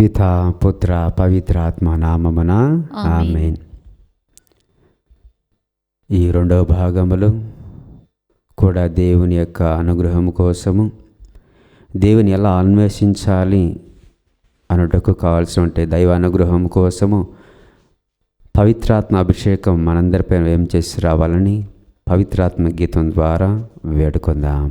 పితా పుత్ర పవిత్రాత్మ నామమున ఆమేన్. ఈ రెండవ భాగములో కూడా దేవుని యొక్క అనుగ్రహం కోసము, దేవుని ఎలా అన్వేషించాలి అనుటకు కావాల్సిన దైవ అనుగ్రహం కోసము పవిత్రాత్మ అభిషేకం మనందరిపైన ఏం చేసి రావాలని పవిత్రాత్మ గీతం ద్వారా వేడుకుందాం.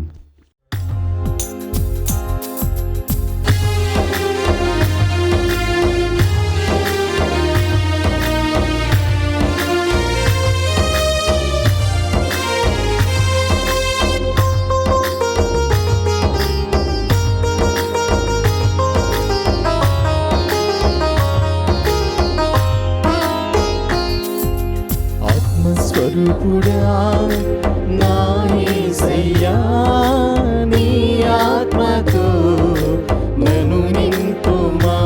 ఆత్మస్వరూపుడా నా యేసయ్యా, నీ ఆత్మతో నన్ను నింపుమా.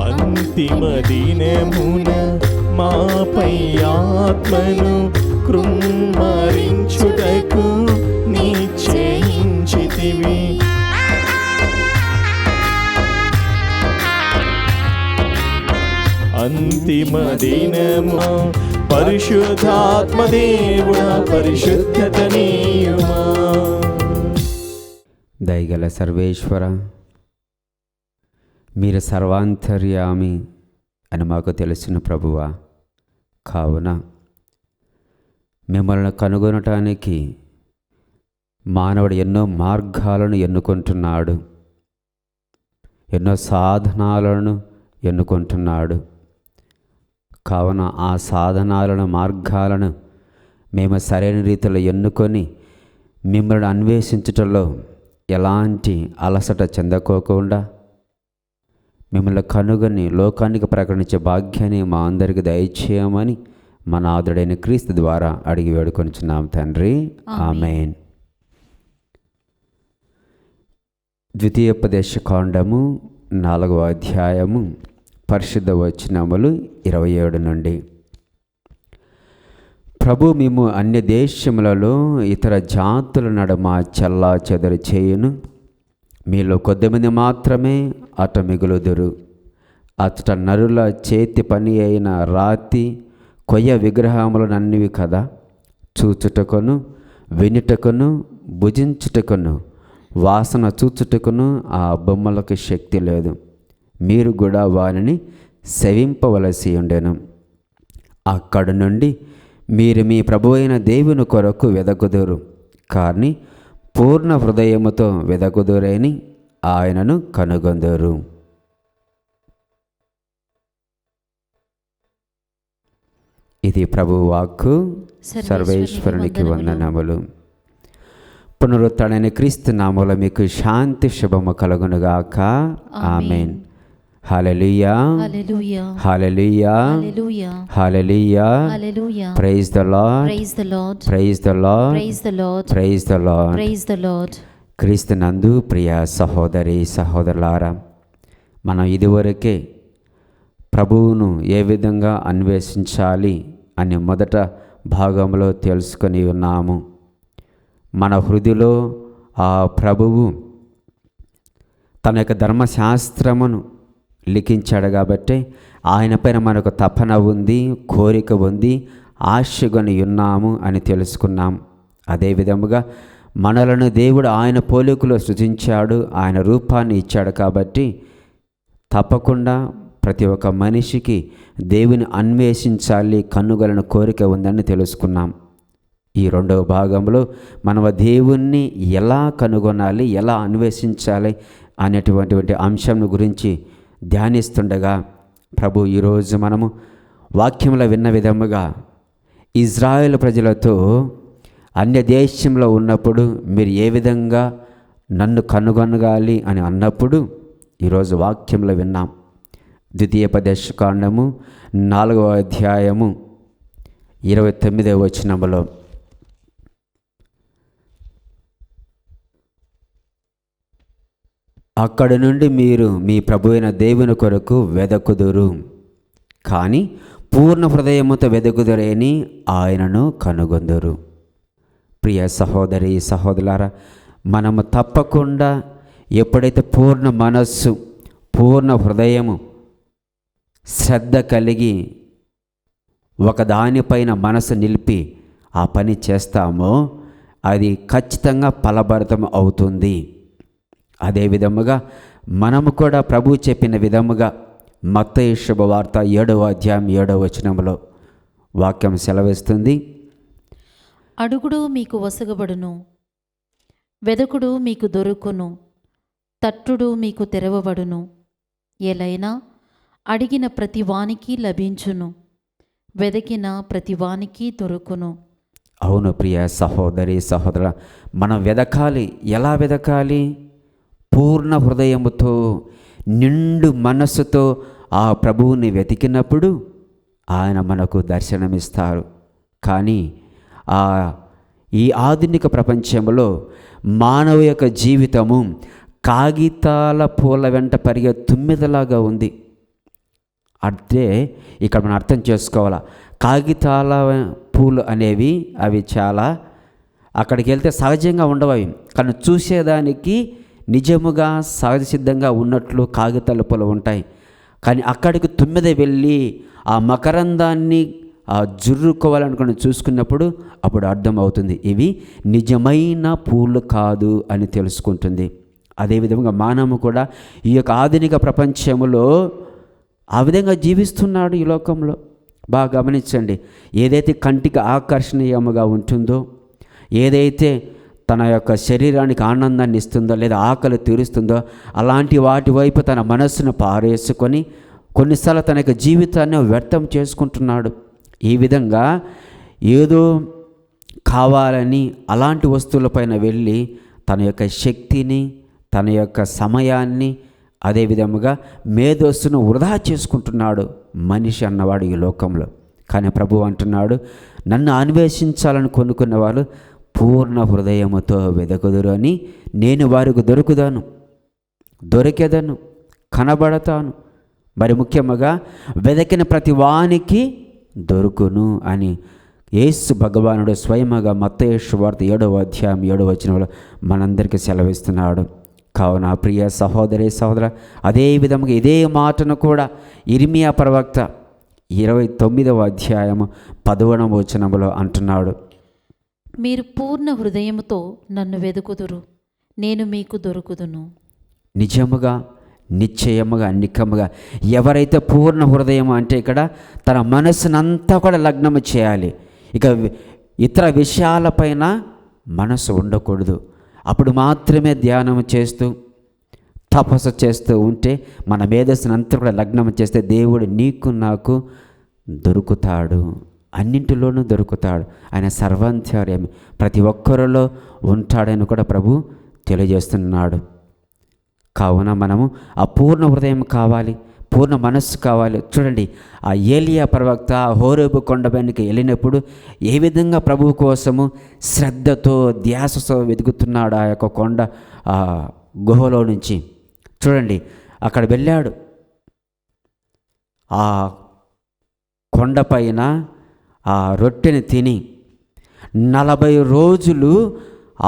అంతిమ దినమున మాపై ఆత్మను కృమ్మరించుటకు నిశ్చయించితివి. అంతిమ దినము పరిశుద్ధాత్మ దేవుడా, పరిశుద్ధత నీయుమా. దయగల సర్వేశ్వర, మీరు సర్వాంతర్యామి అని మాకు తెలిసిన ప్రభువా, కావున మిమ్మల్ని కనుగొనటానికి మానవుడు ఎన్నో మార్గాలను ఎన్నుకుంటున్నాడు, ఎన్నో సాధనాలను ఎన్నుకుంటున్నాడు. కావున ఆ సాధనాలను, మార్గాలను మేము సరైన రీతిలో ఎన్నుకొని మిమ్మల్ని అన్వేషించటంలో ఎలాంటి అలసట చెందకోకుండా మిమ్మల్ని కనుగొని లోకానికి ప్రకటించే భాగ్యాన్ని మా అందరికి దయచేయమని మన ఆదుడైన క్రీస్తు ద్వారా అడిగి వేడుకొనిచున్నాం తండ్రి, ఆమేన్. ద్వితీయోపదేశకాండము 4వ అధ్యాయము పరిశుద్ధ వచనములు 27 నుండి. ప్రభు మేము అన్య దేశములలో ఇతర జాతుల నడుమ చల్లా చెదరు చేయును. మీలో కొద్దిమంది మాత్రమే అట మిగులుదురు. అతట నరుల చేతి పని అయిన రాతి కొయ్య విగ్రహములనన్నివి కదా, చూచుటకును వినుటకును భుజించుటకును వాసన చూచుటకును ఆ బొమ్మలకు శక్తి లేదు. మీరు కూడా వారిని సేవింపవలసి ఉండెను. అక్కడి నుండి మీరు మీ ప్రభువైన దేవుని కొరకు వెదకుదురు, కానీ పూర్ణ హృదయముతో వెదకుదురని ఆయనను కనుగొందురు. ఇది ప్రభువు వాక్కు. సర్వేశ్వరునికి వందనములు. పునరుత్థానైన క్రీస్తు నామములో మీకు శాంతి శుభము కలుగునుగాక. ఆమేన్. హల్లెలూయా, హల్లెలూయా, హల్లెలూయా, హల్లెలూయా, హల్లెలూయా. హల్లెలూయా. Praise the Lord, praise the Lord, praise the Lord, praise the Lord, praise the Lord. Praise the Lord. క్రీస్తునందు ప్రియ సహోదరి సహోదరులారా, మనం ఇదివరకే ప్రభువును ఏ విధంగా అన్వేషించాలి అని మొదట భాగంలో తెలుసుకొని ఉన్నాము. మన హృదయలో ఆ ప్రభువు తన యొక్క ధర్మశాస్త్రమును లిఖించాడు కాబట్టి ఆయన పైన మనకు తపన ఉంది, కోరిక ఉంది, ఆశగొని ఉన్నాము అని తెలుసుకున్నాం. అదేవిధముగా మనలను దేవుడు ఆయన పోలికలో సృజించాడు, ఆయన రూపాన్ని ఇచ్చాడు కాబట్టి తప్పకుండా ప్రతి ఒక్క మనిషికి దేవుని అన్వేషించాలి, కనుగొలని కోరిక ఉందని తెలుసుకున్నాం. ఈ రెండవ భాగంలో మనం దేవుణ్ణి ఎలా కనుగొనాలి, ఎలా అన్వేషించాలి అనేటువంటి అంశం గురించి ధ్యానిస్తుండగా ప్రభు ఈరోజు మనము వాక్యంలో విన్న విధముగా ఇజ్రాయేల్ ప్రజలతో అన్య దేశంలో ఉన్నప్పుడు మీరు ఏ విధంగా నన్ను కనుగొనగాలి అని అన్నప్పుడు ఈరోజు వాక్యంలో విన్నాం. ద్వితీయోపదేశకాండము 4వ అధ్యాయము 29వ వచనములో, అక్కడి నుండి మీరు మీ ప్రభువైన దేవుని కొరకు వెదకుదురు, కానీ పూర్ణ హృదయముతో వెదకుదురేని ఆయనను కనుగొందురు. ప్రియ సహోదరి సహోదరులారా, మనము తప్పకుండా ఎప్పుడైతే పూర్ణ మనస్సు, పూర్ణ హృదయము, శ్రద్ధ కలిగి ఒకదానిపైన మనసు నిలిపి ఆ పని చేస్తామో అది ఖచ్చితంగా ఫలభరితం అవుతుంది. అదే విధముగా మనము కూడా ప్రభు చెప్పిన విధముగా మత్తయి శుభవార్త 7వ అధ్యాయం 7వ వచనములో వాక్యం సెలవిస్తుంది, అడుగుడు మీకు వసగబడును, వెదకుడు మీకు దొరుకును, తట్టుడు మీకు తెరవబడును. ఎలైనా అడిగిన ప్రతివానికి లభించును, వెదకిన ప్రతివానికి దొరుకును. అవును ప్రియ సహోదరి సహోదర, మనం వెదకాలి. ఎలా వెదకాలి? పూర్ణ హృదయముతో, నిండు మనస్సుతో ఆ ప్రభువుని వెతికినప్పుడు ఆయన మనకు దర్శనమిస్తారు. కానీ ఈ ఆధునిక ప్రపంచంలో మానవ యొక్క జీవితము కాగితాల పూల వెంట పరిగే తుమ్మెదలాగా ఉంది. అంటే ఇక్కడ మనం అర్థం చేసుకోవాలా, కాగితాల పూలు అనేవి అవి చాలా అక్కడికి వెళ్తే సహజంగా ఉండవు అవి, కానీ చూసేదానికి నిజముగా సహజ సిద్ధంగా ఉన్నట్లు కాగితాల పూలు ఉంటాయి. కానీ అక్కడికి తుమ్మెద వెళ్ళి ఆ మకరందాన్ని జుర్రుకోవాలనుకుని చూసుకున్నప్పుడు అప్పుడు అర్థమవుతుంది ఇవి నిజమైన పూలు కాదు అని తెలుసుకుంటుంది. అదేవిధంగా మానవు కూడా ఈ యొక్క ఆధునిక ప్రపంచంలో ఆ విధంగా జీవిస్తున్నాడు ఈ లోకంలో. బాగా గమనించండి, ఏదైతే కంటికి ఆకర్షణీయముగా ఉంటుందో, ఏదైతే తన యొక్క శరీరానికి ఆనందాన్ని ఇస్తుందో లేదా ఆకలి తీరుస్తుందో అలాంటి వాటి వైపు తన మనస్సును పారేసుకొని కొన్నిసార్లు తన యొక్క జీవితాన్ని వ్యర్థం చేసుకుంటున్నాడు. ఈ విధంగా ఏదో కావాలని అలాంటి వస్తువులపైన వెళ్ళి తన యొక్క శక్తిని, తన యొక్క సమయాన్ని, అదేవిధముగా మేధస్సును వృధా చేసుకుంటున్నాడు మనిషి అన్నవాడు ఈ లోకంలో. కానీ ప్రభువు అంటున్నాడు, నన్ను అన్వేషించాలని కొనుక్కున్న వాళ్ళు పూర్ణ హృదయముతో వెదకుదురు అని నేను వారికి దొరికెదను, కనబడతాను. మరి ముఖ్యంగా వెదకిన ప్రతి వానికి దొరుకును అని యేసు భగవానుడు స్వయముగా మత్తయి శుభవార్త 7వ అధ్యాయం 7వ వచనంలో మనందరికీ సెలవిస్తున్నాడు. కావున ప్రియ సహోదరి సహోదర, అదే విధముగా ఇదే మాటను కూడా ఇర్మియా ప్రవక్త 29వ అధ్యాయము 10వ వచనములో అంటున్నాడు, మీరు పూర్ణ హృదయముతో నన్ను వెదుకుదురు, నేను మీకు దొరుకుదును. నిజముగా, నిశ్చయముగా, నిక్కముగా ఎవరైతే పూర్ణ హృదయం అంటే ఇక్కడ తన మనస్సునంతా కూడా లగ్నము చేయాలి. ఇక ఇతర విషయాలపైన మనసు ఉండకూడదు. అప్పుడు మాత్రమే ధ్యానం చేస్తూ తపస్సు చేస్తూ ఉంటే మన మేధస్సును అంతా కూడా లగ్నం చేస్తే దేవుడు నీకు నాకు దొరుకుతాడు, అన్నింటిలోనూ దొరుకుతాడు. ఆయన సర్వాంతర్యామి ప్రతి ఒక్కరిలో ఉంటాడని కూడా ప్రభు తెలియజేస్తున్నాడు. కావున మనము ఆ పూర్ణ హృదయం కావాలి, పూర్ణ మనస్సు కావాలి. చూడండి, ఆ ఏలియా ప్రవక్త హోరేబు కొండపైకి వెళ్ళినప్పుడు ఏ విధంగా ప్రభువు కోసము శ్రద్ధతో ధ్యాసతో వెతుకుతున్నాడు ఆ యొక్క కొండ గుహలో నుంచి. చూడండి, అక్కడ వెళ్ళాడు, ఆ కొండపైన ఆ రొట్టెని తిని 40 రోజులు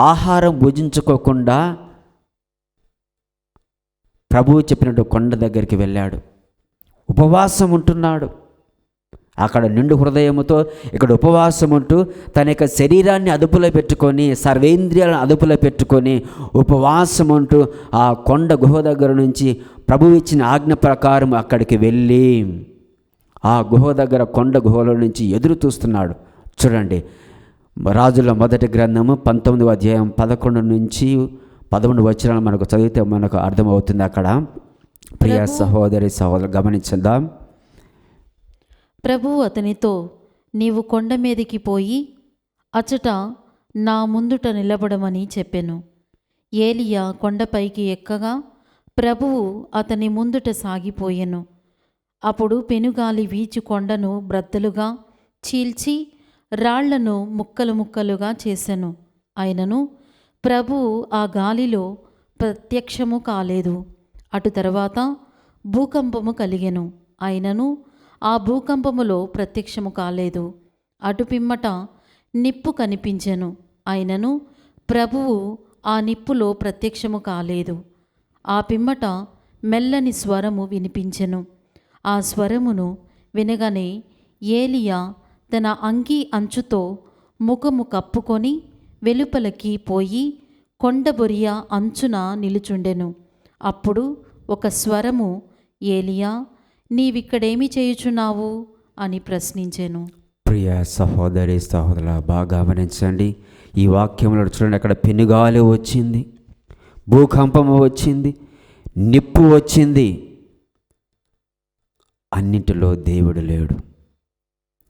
ఆహారం భుజించుకోకుండా ప్రభువు చెప్పినట్టు కొండ దగ్గరికి వెళ్ళాడు, ఉపవాసం ఉంటున్నాడు. అక్కడ నిండు హృదయముతో, ఇక్కడ ఉపవాసం ఉంటూ తన యొక్క శరీరాన్ని అదుపులో పెట్టుకొని, సర్వేంద్రియాలను అదుపులో పెట్టుకొని ఉపవాసం ఉంటూ ఆ కొండ గుహ దగ్గర నుంచి ప్రభువు ఇచ్చిన ఆజ్ఞ ప్రకారం అక్కడికి వెళ్ళి ఆ గుహ దగ్గర కొండ గుహలో నుంచి ఎదురు చూస్తున్నాడు. చూడండి, రాజుల మొదటి గ్రంథము 19వ అధ్యాయం 11 నుంచి 11 వచనాలు మనకు చదివితే మనకు అర్థమవుతుంది. అక్కడ ప్రియ సహోదరి సహోదరు గమనించుదాం. ప్రభువు అతనితో, నీవు కొండ మీదికి పోయి అచట నా ముందుట నిలబడమని చెప్పెను. ఏలియా కొండపైకి ఎక్కగా ప్రభువు అతని ముందుట సాగిపోయెను. అప్పుడు పెనుగాలి వీచు కొండను బ్రద్దలుగా చీల్చి రాళ్లను ముక్కలు ముక్కలుగా చేసెను. అయినను ప్రభువు ఆ గాలిలో ప్రత్యక్షము కాలేదు. అటు తర్వాత భూకంపము కలిగెను. అయినను ఆ భూకంపములో ప్రత్యక్షము కాలేదు. అటు పిమ్మట నిప్పు కనిపించెను. అయినను ప్రభువు ఆ నిప్పులో ప్రత్యక్షము కాలేదు. ఆ పిమ్మట మెల్లని స్వరము వినిపించెను. ఆ స్వరమును వినగానే ఏలియా తన అంగీ అంచుతో ముఖము కప్పుకొని వెలుపలకి పోయి కొండబొరియ అంచున నిలుచుండెను. అప్పుడు ఒక స్వరము, ఏలియా, నీవిక్కడేమి చేయుచున్నావు అని ప్రశ్నించెను. ప్రియ సహోదరి సహోదరుల బాగా గమనించండి. ఈ వాక్యంలో చూడండి, అక్కడ పెనుగాలి వచ్చింది, భూకంపము వచ్చింది, నిప్పు వచ్చింది. అన్నింటిలో దేవుడు లేడు.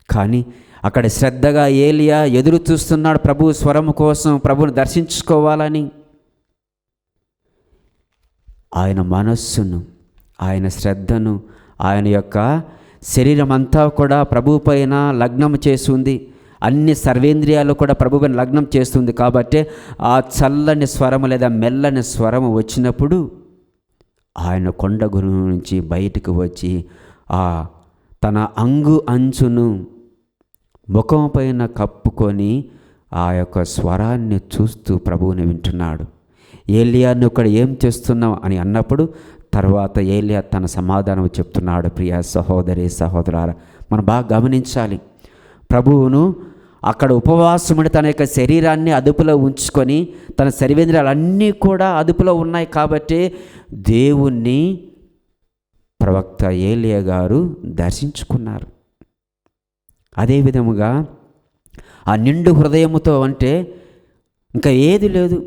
కానీ అక్కడ శ్రద్ధగా ఏలియా ఎదురు చూస్తున్నాడు ప్రభు స్వరము కోసం, ప్రభువుని దర్శించుకోవాలని. ఆయన మనస్సును, ఆయన శ్రద్ధను, ఆయన యొక్క శరీరం అంతా కూడా ప్రభు పైన లగ్నం చేస్తుంది. అన్ని సర్వేంద్రియాలు కూడా ప్రభు పైన లగ్నం చేస్తుంది. కాబట్టి ఆ చల్లని స్వరము లేదా మెల్లని స్వరము వచ్చినప్పుడు ఆయన కొండ గురు నుంచి బయటకు వచ్చి తన అంగు అంచును ముఖం పైన కప్పుకొని ఆ యొక్క స్వరాన్ని చూస్తూ ప్రభువుని వింటున్నాడు. ఏలియా, నువ్వు ఇక్కడ ఏం చేస్తున్నావు అని అన్నప్పుడు తర్వాత ఏలియా తన సమాధానం చెప్తున్నాడు. ప్రియ సహోదరి సహోదరులారా, మనం బాగా గమనించాలి. ప్రభువును అక్కడ ఉపవాసముడి తన యొక్క శరీరాన్ని అదుపులో ఉంచుకొని, తన శరీరేంద్రియాలన్నీ కూడా అదుపులో ఉన్నాయి కాబట్టి దేవుణ్ణి ప్రవక్త ఏలియా గారు దర్శించుకున్నారు. అదే విధముగా ఆ నిండు హృదయముతో అంటే ఇంకా ఏది లేదు,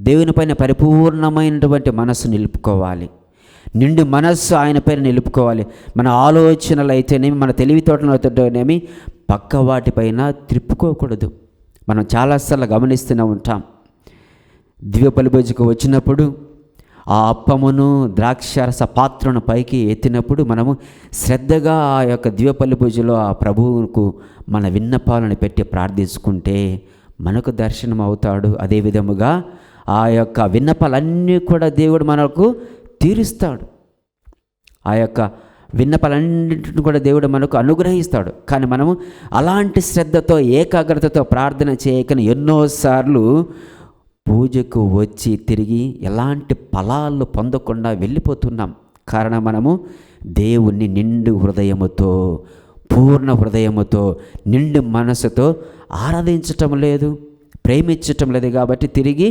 దేవుని పైన పరిపూర్ణమైనటువంటి మనస్సు నిలుపుకోవాలి. నిండు మనస్సు ఆయన పైన నిలుపుకోవాలి. మన ఆలోచనలు అయితేనేమి, మన తెలివితోటలు అయితేనేమి పక్క వాటిపైన త్రిప్పుకోకూడదు. మనం చాలాసార్లు గమనిస్తూనే ఉంటాం. దివ్య బలిపూజకు వచ్చినప్పుడు ఆ అప్పమును ద్రాక్షారస పాత్రను పైకి ఎత్తినప్పుడు మనము శ్రద్ధగా ఆ యొక్క దివ్య బలిపూజలో ఆ ప్రభువుకు మన విన్నపాలను పెట్టి ప్రార్థించుకుంటే మనకు దర్శనం అవుతాడు. అదే విధముగా ఆ యొక్క విన్నపాలన్నీ కూడా దేవుడు మనకు తీరుస్తాడు. ఆ యొక్క విన్నపాలన్నింటిని కూడా దేవుడు మనకు అనుగ్రహిస్తాడు. కానీ మనము అలాంటి శ్రద్ధతో ఏకాగ్రతతో ప్రార్థన చేయకని ఎన్నోసార్లు పూజకు వచ్చి తిరిగి ఎలాంటి ఫలాలు పొందకుండా వెళ్ళిపోతున్నాం. కారణం మనము దేవుణ్ణి నిండు హృదయముతో, పూర్ణ హృదయముతో, నిండు మనసుతో ఆరాధించటం లేదు, ప్రేమించటం లేదు. కాబట్టి తిరిగి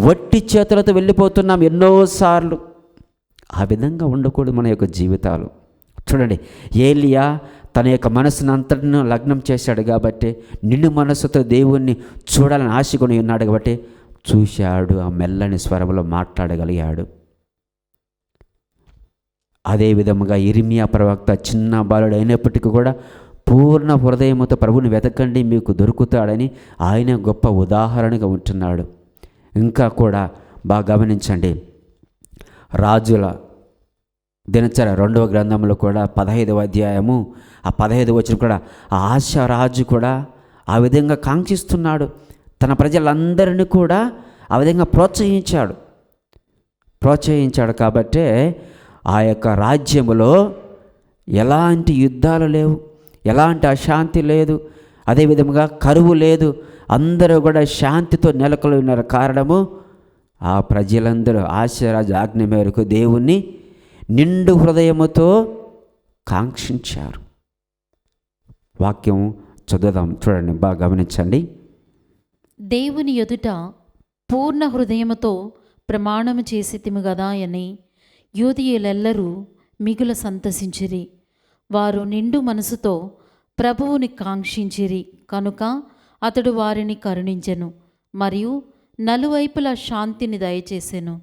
వట్టి చేతులతో వెళ్ళిపోతున్నాం ఎన్నోసార్లు. ఆ విధంగా ఉండకూడదు మన యొక్క జీవితాలు. చూడండి, ఏలియా తన యొక్క మనసును అంతటిని లగ్నం చేశాడు కాబట్టి నిండు మనసుతో దేవుణ్ణి చూడాలని ఆశకొని ఉన్నాడు కాబట్టి చూశాడు, ఆ మెల్లని స్వరంలో మాట్లాడగలిగాడు. అదే విధముగా ఇర్మియా ప్రవక్త చిన్న బాలుడు అయినప్పటికీ కూడా పూర్ణ హృదయముతో ప్రభువుని వెతకండి మీకు దొరుకుతాడని ఆయన గొప్ప ఉదాహరణగా ఉంటున్నాడు. ఇంకా కూడా బాగా గమనించండి, రాజుల దినచర్య 2వ గ్రంథంలో కూడా 15వ అధ్యాయము ఆ 15వ వచనం కూడా ఆ ఆశారాజు కూడా ఆ విధంగా కాంక్షిస్తున్నాడు. తన ప్రజలందరినీ కూడా ఆ విధంగా ప్రోత్సహించాడు కాబట్టే ఆ యొక్క రాజ్యములో ఎలాంటి యుద్ధాలు లేవు, ఎలాంటి అశాంతి లేదు, అదేవిధంగా కరువు లేదు. అందరూ కూడా శాంతితో నెలకొని ఉన్నారు. కారణము ఆ ప్రజలందరూ ఆశారాజు ఆజ్ఞ మేరకు దేవుణ్ణి నిండు హృదయముతో కాంక్షించారు. వాక్యం చదువుదాం. చూడండి, బాగా గమనించండి. దేవుని ఎదుట పూర్ణ హృదయముతో ప్రమాణము చేసితిమి గదా అని యూదీయులెల్లరూ మిగుల సంతసించిరి. వారు నిండు మనసుతో ప్రభువుని కాంక్షించిరి కనుక అతడు వారిని కరుణించెను మరియు నలువైపులా శాంతిని దయచేసెను.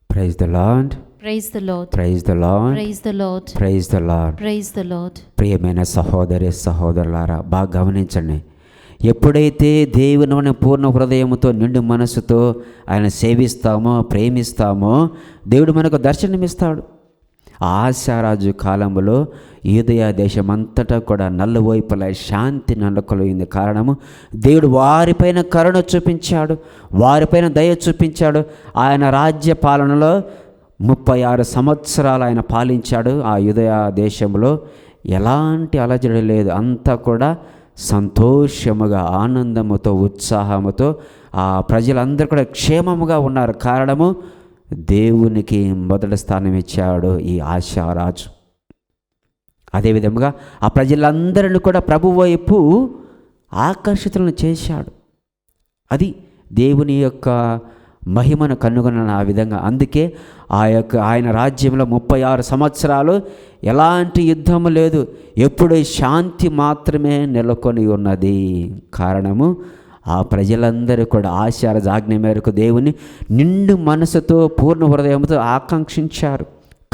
Praise the Lord, praise the Lord, praise the Lord, praise the Lord, praise the Lord. Praise the Lord. ప్రియమైన సహోదరి సహోదరులారా, బాగా గమనించండి. ఎప్పుడైతే దేవుని మన పూర్ణ హృదయంతో నిండు మనసుతో ఆయన సేవిస్తామో ప్రేమిస్తామో దేవుడు మనకు దర్శనమిస్తాడు. ఆశారాజు కాలంలో యూదయ దేశమంతటా కూడా నలువైపులా శాంతి నెలకొలింది. కారణము దేవుడు వారిపైన కరుణ చూపించాడు, వారిపైన దయ చూపించాడు. ఆయన రాజ్య పాలనలో 36 సంవత్సరాలు ఆయన పాలించాడు. ఆ యూదయ దేశంలో ఎలాంటి అలజడి లేదు. అంతా కూడా సంతోషముగా, ఆనందముతో, ఉత్సాహముతో ఆ ప్రజలందరూ కూడా క్షేమముగా ఉన్నారు. కారణము దేవునికి మొదటి స్థానం ఇచ్చాడు ఈ ఆశారాజు. అదేవిధంగా ఆ ప్రజలందరిని కూడా ప్రభు వైపు ఆకర్షితులను చేశాడు. అది దేవుని యొక్క మహిమను కనుగొన్న ఆ విధంగా. అందుకే ఆయన రాజ్యంలో 36 సంవత్సరాలు ఎలాంటి యుద్ధము లేదు, ఎప్పుడు శాంతి మాత్రమే నెలకొని ఉన్నది. కారణము ఆ ప్రజలందరూ కూడా ఆశారాజు ఆజ్ఞ మేరకు దేవుని నిండు మనసుతో పూర్ణ హృదయంతో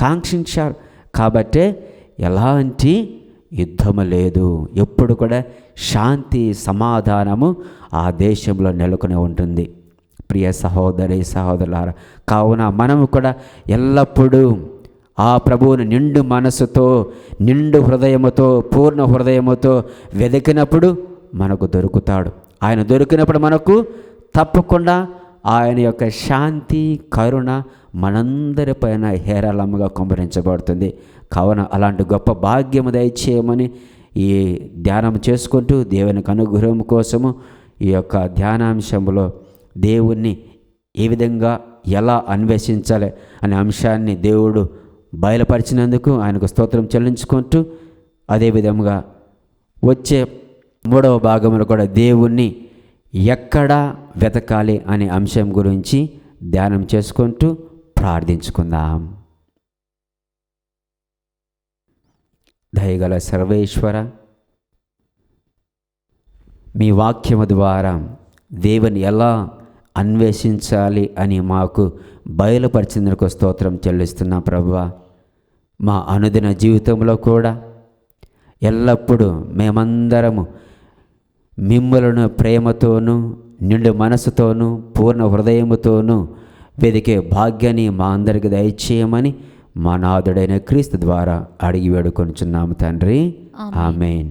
కాంక్షించారు. కాబట్టే ఎలాంటి యుద్ధము లేదు, ఎప్పుడు కూడా శాంతి సమాధానము ఆ దేశంలో నెలకొని ఉంటుంది. ప్రియ సహోదరి సహోదరులారా, కావున మనము కూడా ఎల్లప్పుడూ ఆ ప్రభువుని నిండు మనసుతో, నిండు హృదయముతో, పూర్ణ హృదయముతో వెతికినప్పుడు మనకు దొరుకుతాడు. ఆయన దొరికినప్పుడు మనకు తప్పకుండా ఆయన యొక్క శాంతి, కరుణ మనందరిపైన హేరాళముగా కుమ్మరించబడుతుంది. కావున అలాంటి గొప్ప భాగ్యము దయచేయమని ఈ ధ్యానం చేసుకుంటూ దేవునికి అనుగ్రహం కోసము ఈ యొక్క ధ్యానాంశంలో దేవుణ్ణి ఏ విధంగా ఎలా అన్వేషించాలి అనే అంశాన్ని దేవుడు బయలుపరిచినందుకు ఆయనకు స్తోత్రం చెల్లించుకుంటూ, అదేవిధంగా వచ్చే 3వ భాగంలో కూడా దేవుణ్ణి ఎక్కడ వెతకాలి అనే అంశం గురించి ధ్యానం చేసుకుంటూ ప్రార్థించుకుందాం. దయగల సర్వేశ్వర, మీ వాక్యము ద్వారా దేవుని ఎలా అన్వేషించాలి అని మాకు బయలుపరిచినందుకు స్తోత్రం చెల్లిస్తున్నా ప్రభువా. మా అనుదిన జీవితంలో కూడా ఎల్లప్పుడూ మేమందరము మిమ్ములను ప్రేమతోనూ, నిండు మనసుతోనూ, పూర్ణ హృదయముతోనూ వెదికే భాగ్యాన్ని మా అందరికి దయచేయమని మా నాథుడైన క్రీస్తు ద్వారా అడిగి వేడుకొనుచున్నాము తండ్రి. ఆమేన్.